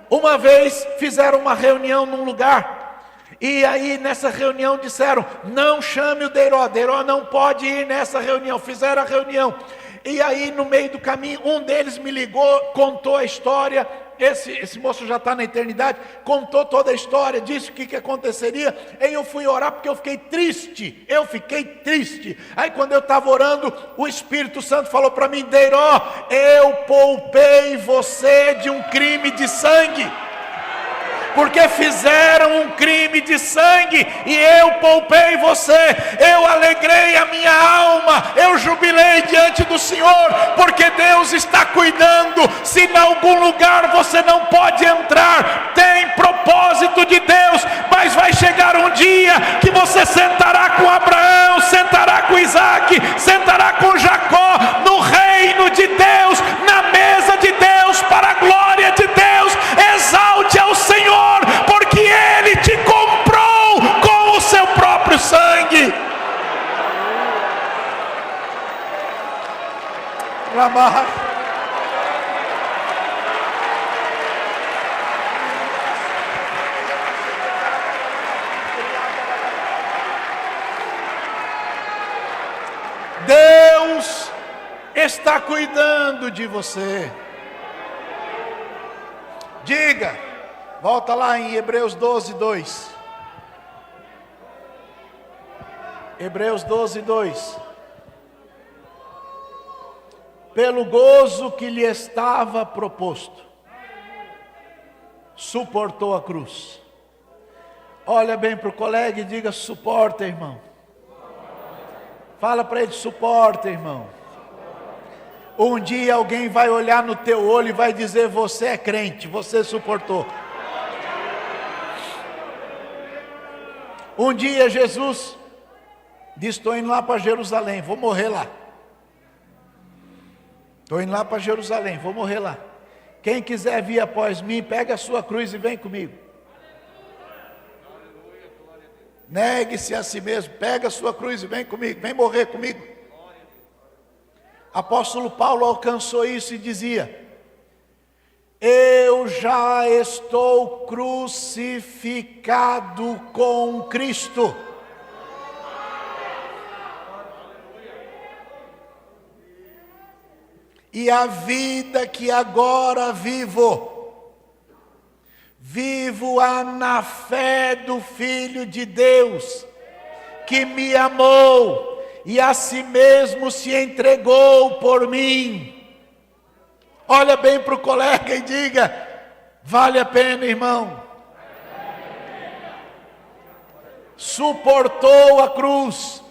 Uma vez fizeram uma reunião num lugar E aí nessa reunião disseram, não chame o Deiró, Deiró não pode ir nessa reunião. Fizeram a reunião. E aí no meio do caminho, um deles me ligou, contou a história. Esse moço já está na eternidade, contou toda a história, disse o que aconteceria. Aí eu fui orar porque eu fiquei triste. Aí quando eu estava orando, o Espírito Santo falou para mim, Deiró, eu poupei você de um crime de sangue. Porque fizeram um crime de sangue e eu poupei você, eu alegrei a minha alma, eu jubilei diante do Senhor, porque Deus está cuidando. Se em algum lugar você não pode entrar, tem propósito de Deus, mas vai chegar um dia que você sentará com Abraão, sentará com Isaac, sentará com Jacó, no reino de Deus, na mesa de Deus, para a glória de Deus. Exalte ao Senhor, porque Ele te comprou com o seu próprio sangue. Deus está cuidando de você. Diga, volta lá em Hebreus 12, 2. Hebreus 12, 2. Pelo gozo que lhe estava proposto, suportou a cruz. Olha bem para o colega e diga, suporta, irmão. Fala para ele, suporta, irmão. Um dia alguém vai olhar no teu olho e vai dizer, você é crente, você suportou. Um dia Jesus disse, estou indo lá para Jerusalém, vou morrer lá. Estou indo lá para Jerusalém, vou morrer lá. Quem quiser vir após mim, pega a sua cruz e vem comigo. Negue-se a si mesmo, pega a sua cruz e vem comigo, vem morrer comigo. Apóstolo Paulo alcançou isso e dizia, eu já estou crucificado com Cristo. E a vida que agora vivo-a na fé do Filho de Deus, que me amou e a si mesmo se entregou por mim. Olha bem para o colega e diga, vale a pena, irmão. Suportou a cruz,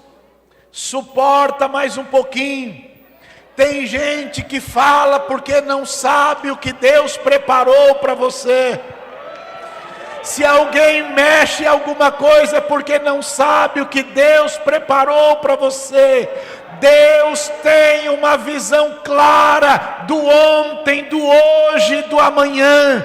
suporta mais um pouquinho. Tem gente que fala porque não sabe o que Deus preparou para você. Se alguém mexe em alguma coisa é porque não sabe o que Deus preparou para você. Deus tem uma visão clara do ontem, do hoje, do amanhã.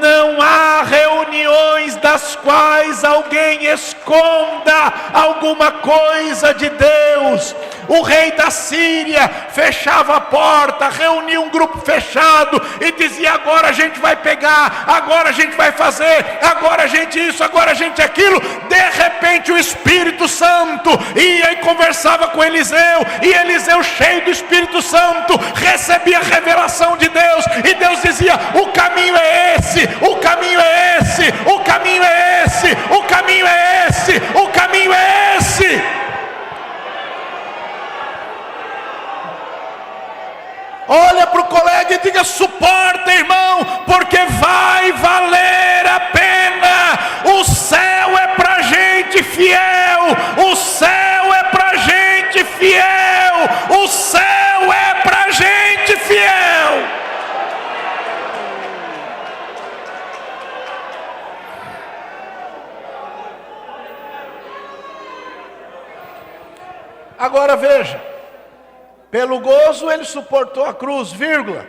Não há reuniões das quais alguém esconda alguma coisa de Deus. O rei da Síria fechava a porta, reunia um grupo fechado e dizia, agora a gente vai pegar, agora a gente vai fazer, agora a gente isso, agora a gente aquilo. De repente o Espírito Santo ia e conversava com Eliseu, e Eliseu, cheio do Espírito Santo, recebia a revelação de Deus, e Deus dizia, o caminho é esse, o caminho é esse, o caminho é esse, o caminho é esse, o caminho é esse. Olha para o colega e diga, suporta, irmão, porque vai valer a pena. O céu é para gente fiel, o céu é para gente fiel, o céu é para gente fiel. Agora veja, pelo gozo ele suportou a cruz, vírgula.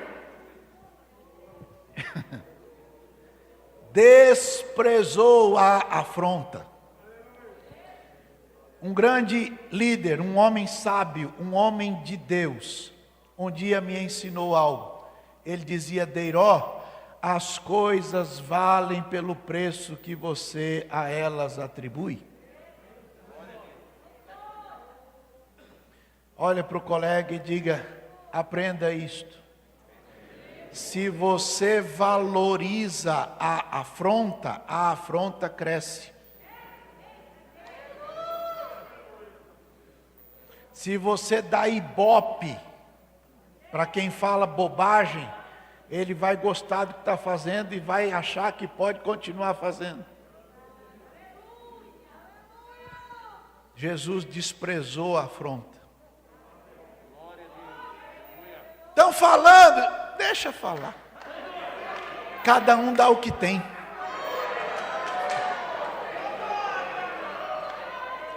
Desprezou a afronta. Um grande líder, um homem sábio, um homem de Deus, um dia me ensinou algo. Ele dizia, Deiró, as coisas valem pelo preço que você a elas atribui? Olha para o colega e diga: aprenda isto. Se você valoriza a afronta cresce. Se você dá ibope para quem fala bobagem, ele vai gostar do que está fazendo e vai achar que pode continuar fazendo. Jesus desprezou a afronta. Estão falando, deixa falar. Cada um dá o que tem.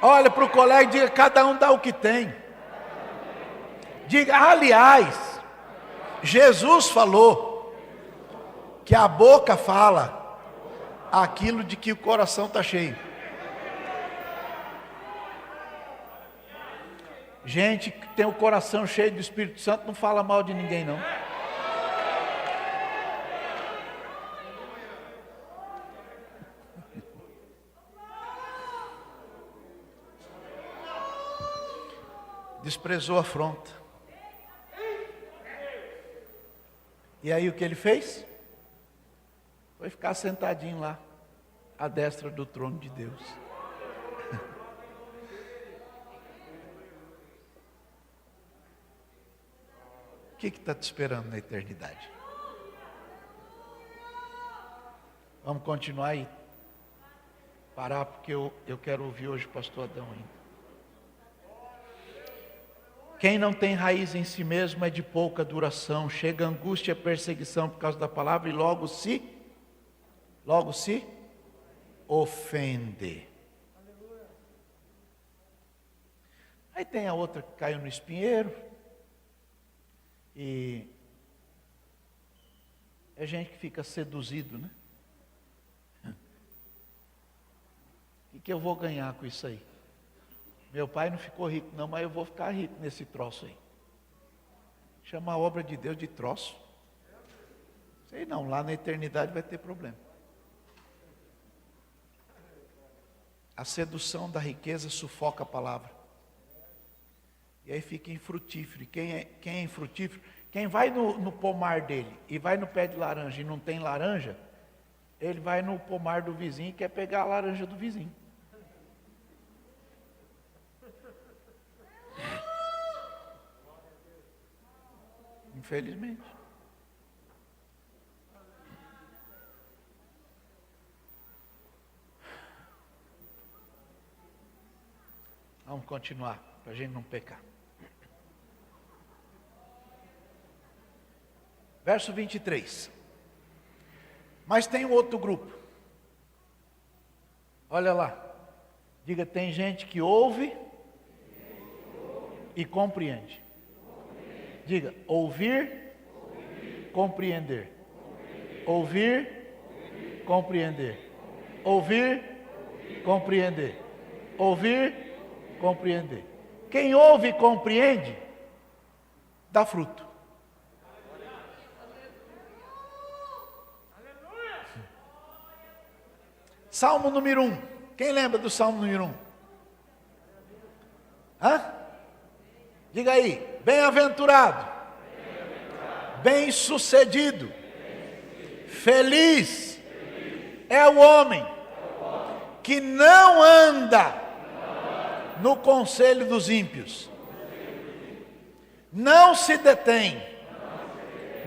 Olha para o colega e diga: cada um dá o que tem. Diga: aliás, Jesus falou que a boca fala aquilo de que o coração está cheio. Gente que tem o coração cheio do Espírito Santo não fala mal de ninguém, não. Desprezou a afronta. E aí o que ele fez? Foi ficar sentadinho lá, à destra do trono de Deus. O que está te esperando na eternidade? Vamos continuar aí. Parar, porque eu quero ouvir hoje o pastor Adão ainda. Quem não tem raiz em si mesmo é de pouca duração. Chega a angústia e a perseguição por causa da palavra e logo se ofende. Aí tem a outra que caiu no espinheiro. E é gente que fica seduzido, né? O que eu vou ganhar com isso aí? Meu pai não ficou rico não, mas eu vou ficar rico nesse troço aí. Chama a obra de Deus de troço. Sei não, lá na eternidade vai ter problema. A sedução da riqueza sufoca a palavra. E aí fica infrutífero. E quem é infrutífero? Quem vai no pomar dele e vai no pé de laranja e não tem laranja, ele vai no pomar do vizinho e quer pegar a laranja do vizinho. Infelizmente. Vamos continuar, para a gente não pecar. Verso 23. Mas tem um outro grupo. Olha lá. Diga: tem gente que ouve e compreende. Diga: ouvir, compreender. Ouvir, compreender. Ouvir, compreender. Ouvir, compreender. Quem ouve e compreende, dá fruto. Salmo número 1. Quem lembra do Salmo número 1? Hã? Diga aí: bem-aventurado, bem-sucedido, feliz é o homem que não anda no conselho dos ímpios, não se detém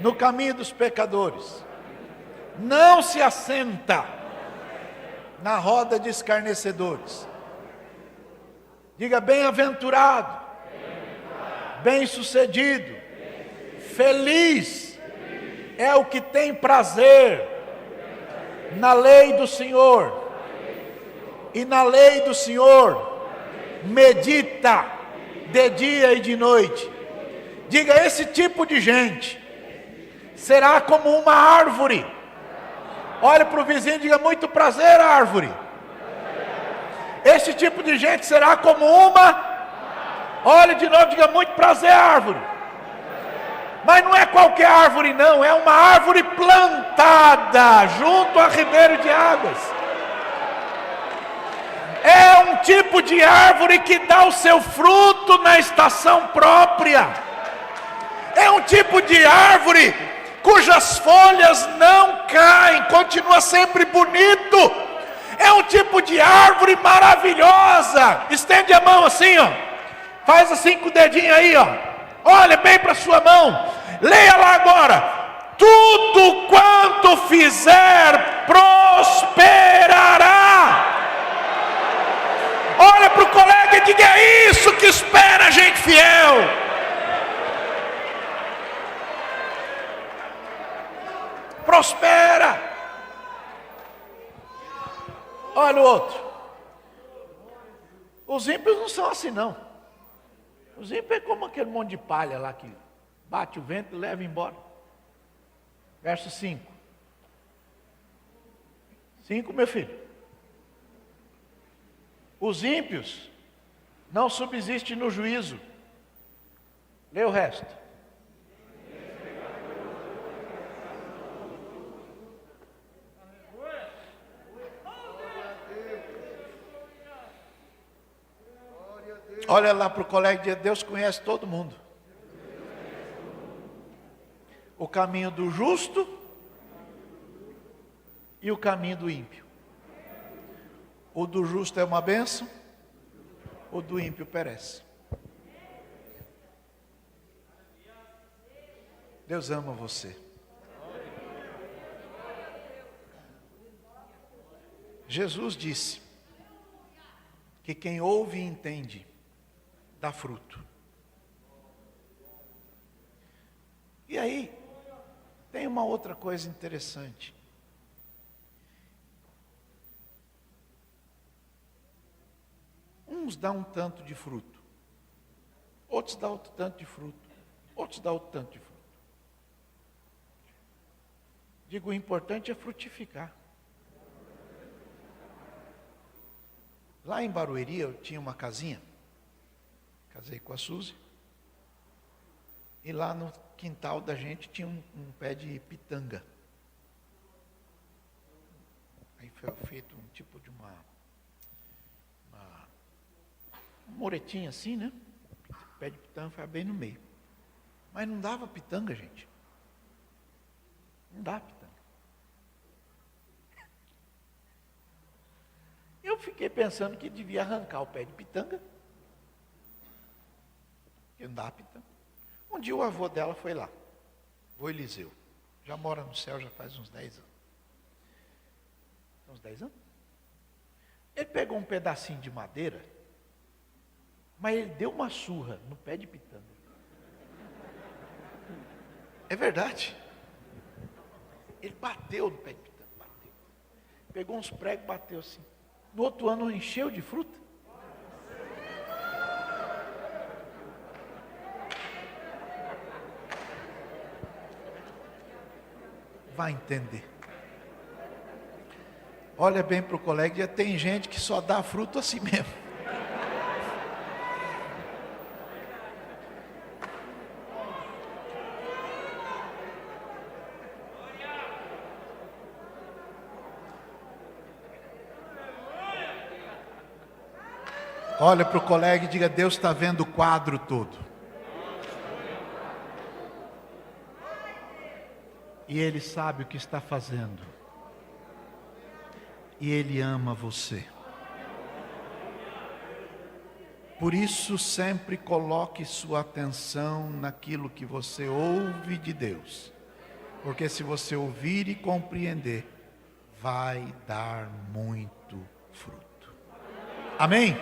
no caminho dos pecadores, não se assenta na roda de escarnecedores. Diga: bem-aventurado, bem-sucedido, feliz é o que tem prazer na lei do Senhor, e na lei do Senhor medita de dia e de noite. Diga: esse tipo de gente será como uma árvore. Olhe para o vizinho e diga: muito prazer, árvore. Esse tipo de gente será como uma. Olhe de novo e diga: muito prazer, árvore. Mas não é qualquer árvore não, é uma árvore plantada junto a ribeiro de águas. É um tipo de árvore que dá o seu fruto na estação própria. É um tipo de árvore cujas folhas não caem, continua sempre bonito. É um tipo de árvore maravilhosa. Estende a mão assim, ó. Faz assim com o dedinho aí, ó. Olha bem para sua mão. Leia lá agora. Tudo quanto fizer prosperará. Olha para o colega e diga: é isso que espera a gente fiel. Prospera. Olha o outro. Os ímpios não são assim não. Os ímpios é como aquele monte de palha lá que bate o vento e leva embora. Verso 5. 5, meu filho. Os ímpios não subsistem no juízo. Lê o resto. Olha lá para o colega e diz: Deus conhece todo mundo. O caminho do justo e o caminho do ímpio. O do justo é uma bênção, o do ímpio perece. Deus ama você. Jesus disse que quem ouve e entende dá fruto. E aí, tem uma outra coisa interessante. Uns dão um tanto de fruto, outros dão outro tanto de fruto, outros dão outro tanto de fruto. Digo, o importante é frutificar. Lá em Barueri eu tinha uma casinha, casei com a Suzy, e lá no quintal da gente tinha um pé de pitanga. Aí foi feito um tipo de uma muretinha assim, né? O pé de pitanga foi bem no meio. Mas não dava pitanga, gente. Não dá pitanga. Eu fiquei pensando que devia arrancar o pé de pitanga. Porque não dá pitanga. Um dia o avô dela foi lá. O Eliseu. Já mora no céu já faz uns 10 anos. Uns 10 anos? Ele pegou um pedacinho de madeira, mas ele deu uma surra no pé de pitanga. É verdade. Ele bateu no pé de pitanga, bateu. Pegou uns pregos, bateu assim. No outro ano encheu de fruta. Vai entender. Olha bem para o colega, já tem gente que só dá fruto assim mesmo. Olha para o colega e diga: Deus está vendo o quadro todo. E Ele sabe o que está fazendo. E Ele ama você. Por isso, sempre coloque sua atenção naquilo que você ouve de Deus. Porque se você ouvir e compreender, vai dar muito fruto. Amém?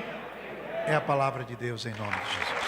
É a palavra de Deus em nome de Jesus.